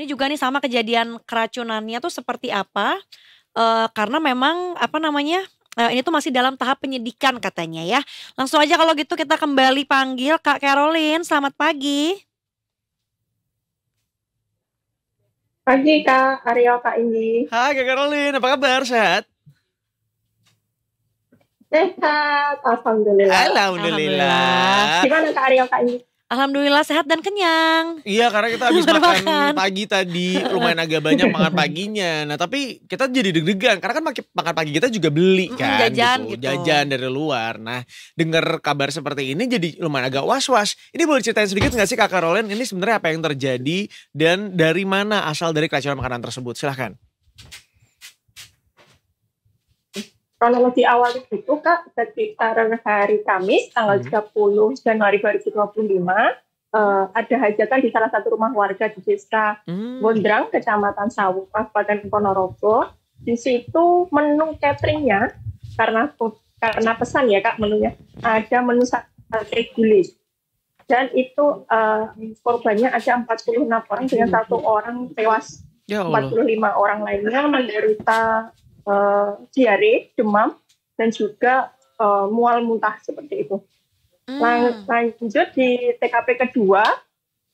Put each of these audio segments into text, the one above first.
ini juga nih sama kejadian keracunannya tuh seperti apa, karena memang apa namanya, ini tuh masih dalam tahap penyidikan katanya ya. Langsung aja kalau gitu kita kembali panggil Kak Caroline, selamat pagi. Pagi Kak Aryo, Kak Indi. Hai Kak Caroline, apa kabar? Sehat? Sehat, Alhamdulillah. Alhamdulillah. Alhamdulillah. Gimana Kak Aryo, Kak Indi? Alhamdulillah sehat dan kenyang. Iya, karena kita habis Baru makan makan. pagi tadi, lumayan agak banyak makan paginya. Nah, tapi kita jadi deg-degan karena kan makan pagi kita juga beli kan, jajan gitu. Jajan dari luar. Nah, dengar kabar seperti ini jadi lumayan agak was-was. Ini boleh ceritain sedikit nggak sih Kak Caroline, ini sebenarnya apa yang terjadi dan dari mana asal dari keracunan makanan tersebut? Silahkan. Kronologi awal itu Kak, sekitar hari Kamis tanggal 30 Januari 2025, ada hajatan di salah satu rumah warga di desa Gondrang, Kecamatan Sawu, Kabupaten Ponorogo. Di situ menu cateringnya, karena pesan ya Kak menunya, ada menu sate gulai. Dan itu korbannya ada 46 orang dengan satu orang tewas. Ya Allah. 45 orang lainnya menderita diare, demam, dan juga mual muntah seperti itu. Lanjut di TKP kedua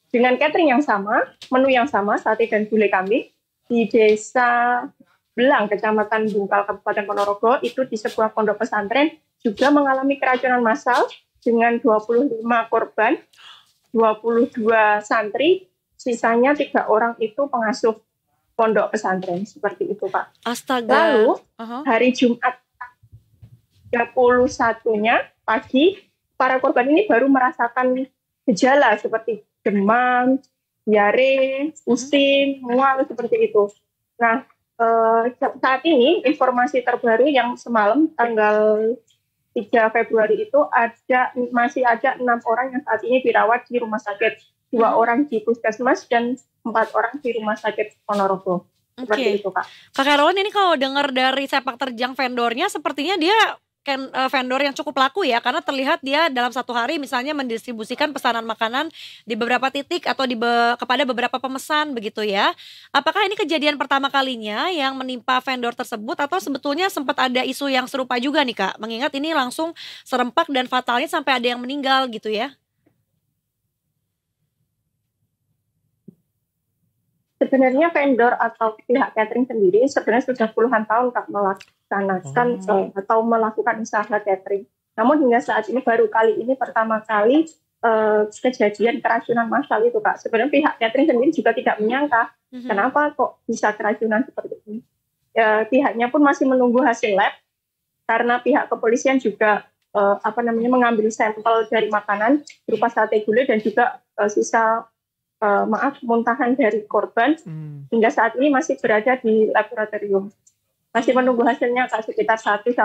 dengan catering yang sama, menu yang sama, sate dan gulai kambing di desa Belang, Kecamatan Bungkal, Kabupaten Ponorogo, itu di sebuah pondok pesantren juga mengalami keracunan massal dengan 25 korban, 22 santri, sisanya 3 orang itu pengasuh pondok pesantren, seperti itu Pak. Astaga. Lalu hari Jumat 31-nya pagi, para korban ini baru merasakan gejala seperti demam, diare, pusing, mual, seperti itu. Nah, saat ini informasi terbaru yang semalam tanggal 3 Februari itu masih ada 6 orang yang saat ini dirawat di rumah sakit. 2 orang di puskesmas dan 4 orang di rumah sakit Ponorogo. Seperti itu Kak. Kak Caroline, ini kalau dengar dari sepak terjang vendornya, sepertinya dia vendor yang cukup laku ya, karena terlihat dia dalam satu hari misalnya mendistribusikan pesanan makanan di beberapa titik atau kepada beberapa pemesan begitu ya. Apakah ini kejadian pertama kalinya yang menimpa vendor tersebut atau sebetulnya sempat ada isu yang serupa juga nih Kak? Mengingat ini langsung serempak dan fatalnya sampai ada yang meninggal gitu ya. Sebenarnya vendor atau pihak catering sendiri sebenarnya sudah puluhan tahun Kak melaksanakan atau melakukan usaha catering. Namun hingga saat ini baru kali ini pertama kali kejadian keracunan massal itu Kak. Sebenarnya pihak catering sendiri juga tidak menyangka kenapa kok bisa keracunan seperti ini. Pihaknya pun masih menunggu hasil lab karena pihak kepolisian juga mengambil sampel dari makanan berupa sate gulai dan juga sisa muntahan dari korban hingga saat ini masih berada di laboratorium. Masih menunggu hasilnya sekitar 1-2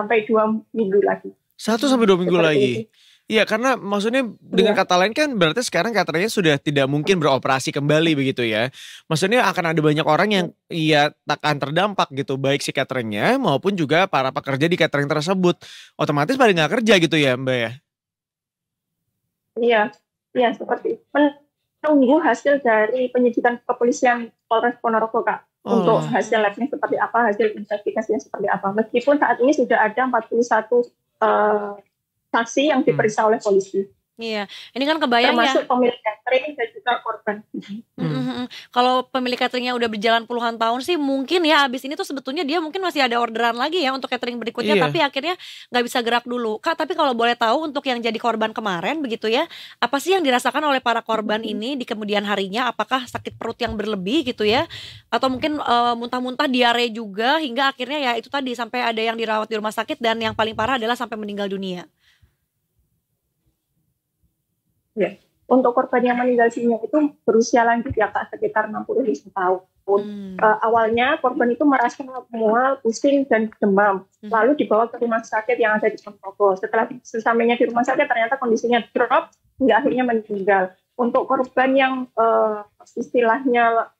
minggu lagi. 1-2 minggu lagi. Iya, karena maksudnya dengan kata lain kan berarti sekarang cateringnya sudah tidak mungkin beroperasi kembali begitu ya. Maksudnya akan ada banyak orang yang akan terdampak gitu, baik si cateringnya maupun juga para pekerja di catering tersebut. Otomatis pada nggak kerja gitu ya Mbak ya? Iya seperti itu. Menunggu hasil dari penyidikan kepolisian Polres Ponorogo Kak. Untuk hasil labnya seperti apa, hasil investigasinya seperti apa. Meskipun saat ini sudah ada 41 saksi yang diperiksa oleh polisi. Iya, ini kan kebayang termasuk pemilik catering dan juga korban. Kalau pemilik cateringnya udah berjalan puluhan tahun sih mungkin ya abis ini tuh sebetulnya dia mungkin masih ada orderan lagi ya untuk catering berikutnya, tapi akhirnya nggak bisa gerak dulu. Kak, tapi kalau boleh tahu untuk yang jadi korban kemarin begitu ya, apa sih yang dirasakan oleh para korban ini di kemudian harinya? Apakah sakit perut yang berlebih gitu ya? Atau mungkin muntah-muntah, diare juga hingga akhirnya ya itu tadi sampai ada yang dirawat di rumah sakit dan yang paling parah adalah sampai meninggal dunia. Ya. Untuk korban yang meninggal dunia itu berusia lanjut ya Kak, sekitar 65 tahun. Awalnya korban itu merasa mual, pusing, dan demam. Lalu dibawa ke rumah sakit yang ada di Ponorogo. Setelah sesampainya di rumah sakit ternyata kondisinya drop hingga akhirnya meninggal. Untuk korban yang istilahnya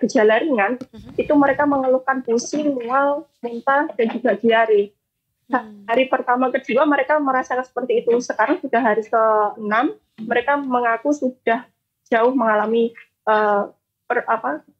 gejala ringan, itu mereka mengeluhkan pusing, mual, muntah, dan juga diare. Hari pertama kedua mereka merasakan seperti itu. Sekarang sudah hari ke-6, mereka mengaku sudah jauh mengalami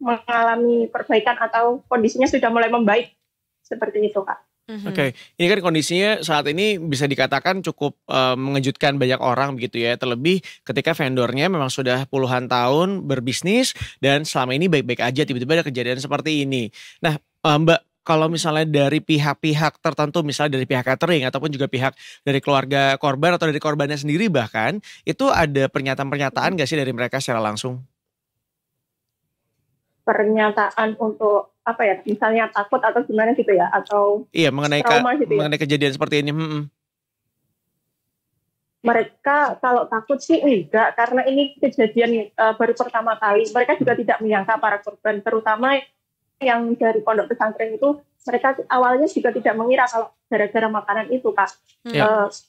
mengalami perbaikan atau kondisinya sudah mulai membaik seperti itu Kak. Oke, ini kan kondisinya saat ini bisa dikatakan cukup mengejutkan banyak orang begitu ya. Terlebih ketika vendornya memang sudah puluhan tahun berbisnis dan selama ini baik-baik aja, tiba-tiba ada kejadian seperti ini. Nah, Mbak, kalau misalnya dari pihak-pihak tertentu, misalnya dari pihak catering ataupun juga pihak dari keluarga korban atau dari korbannya sendiri bahkan, itu ada pernyataan-pernyataan gak sih dari mereka secara langsung? Pernyataan untuk apa ya, misalnya takut atau gimana gitu ya, atau Iya, mengenai trauma gitu ya. mengenai kejadian seperti ini. Mereka kalau takut sih enggak, karena ini kejadian baru pertama kali. Mereka juga tidak menyangka para korban, terutama yang dari pondok pesantren itu, mereka awalnya juga tidak mengira kalau gara-gara makanan itu Kak.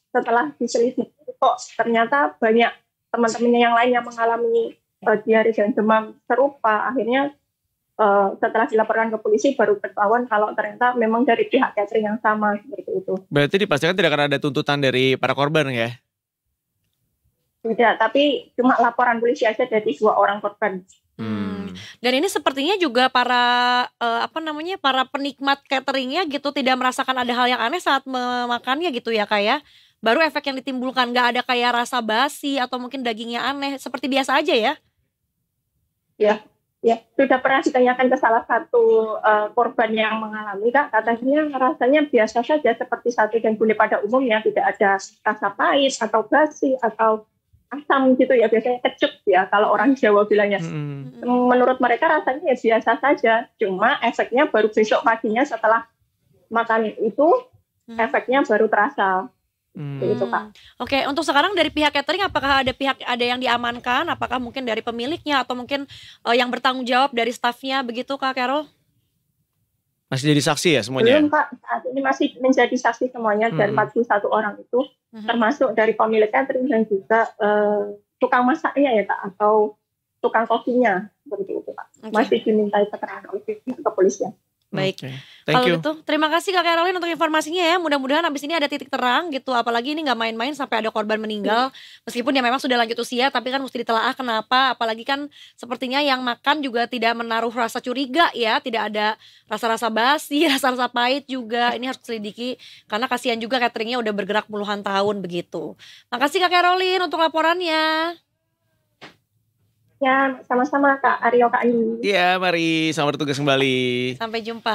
Setelah diselidiki kok ternyata banyak teman-temannya yang lain yang mengalami diare dan demam serupa. Akhirnya setelah dilaporkan ke polisi baru ketahuan kalau ternyata memang dari pihak catering yang sama seperti itu. Berarti dipastikan tidak akan ada tuntutan dari para korban ya? Tidak, tapi cuma laporan polisi aja dari 2 orang korban. Dan ini sepertinya juga para para penikmat cateringnya gitu tidak merasakan ada hal yang aneh saat memakannya gitu ya Kak ya. Baru efek yang ditimbulkan, nggak ada kayak rasa basi atau mungkin dagingnya aneh, seperti biasa aja ya? Ya, sudah pernah ditanyakan ke salah satu korban yang mengalami Kak, katanya rasanya biasa saja seperti sate dan gulai pada umumnya, tidak ada rasa pahit atau basi atau asam gitu ya, biasanya kecut ya kalau orang Jawa bilangnya. Menurut mereka rasanya ya biasa saja, cuma efeknya baru besok paginya setelah makan itu, efeknya baru terasa. Gitu, Kak. Oke, untuk sekarang dari pihak catering apakah ada yang diamankan? Apakah mungkin dari pemiliknya atau mungkin yang bertanggung jawab dari stafnya begitu Kak Carol? Masih jadi saksi ya semuanya? Belum Kak, saat ini masih menjadi saksi semuanya dari 41 orang itu, termasuk dari pemilik catering dan juga tukang masaknya ya Kak, atau tukang kopinya seperti itu Kak. Masih dimintai keterangan oleh pihak kepolisian. Baik, kalau gitu terima kasih Kak Caroline untuk informasinya ya. Mudah-mudahan abis ini ada titik terang gitu. Apalagi ini nggak main-main sampai ada korban meninggal. Meskipun ya memang sudah lanjut usia, tapi kan mesti ditelaah kenapa. Apalagi kan sepertinya yang makan juga tidak menaruh rasa curiga ya. Tidak ada rasa-rasa basi, rasa-rasa pahit juga. Ini harus diselidiki karena kasihan juga cateringnya udah bergerak puluhan tahun begitu. Makasih Kak Caroline untuk laporannya. Ya, sama-sama Kak Aryo, Kak Andi. Iya, mari selamat bertugas kembali. Sampai jumpa.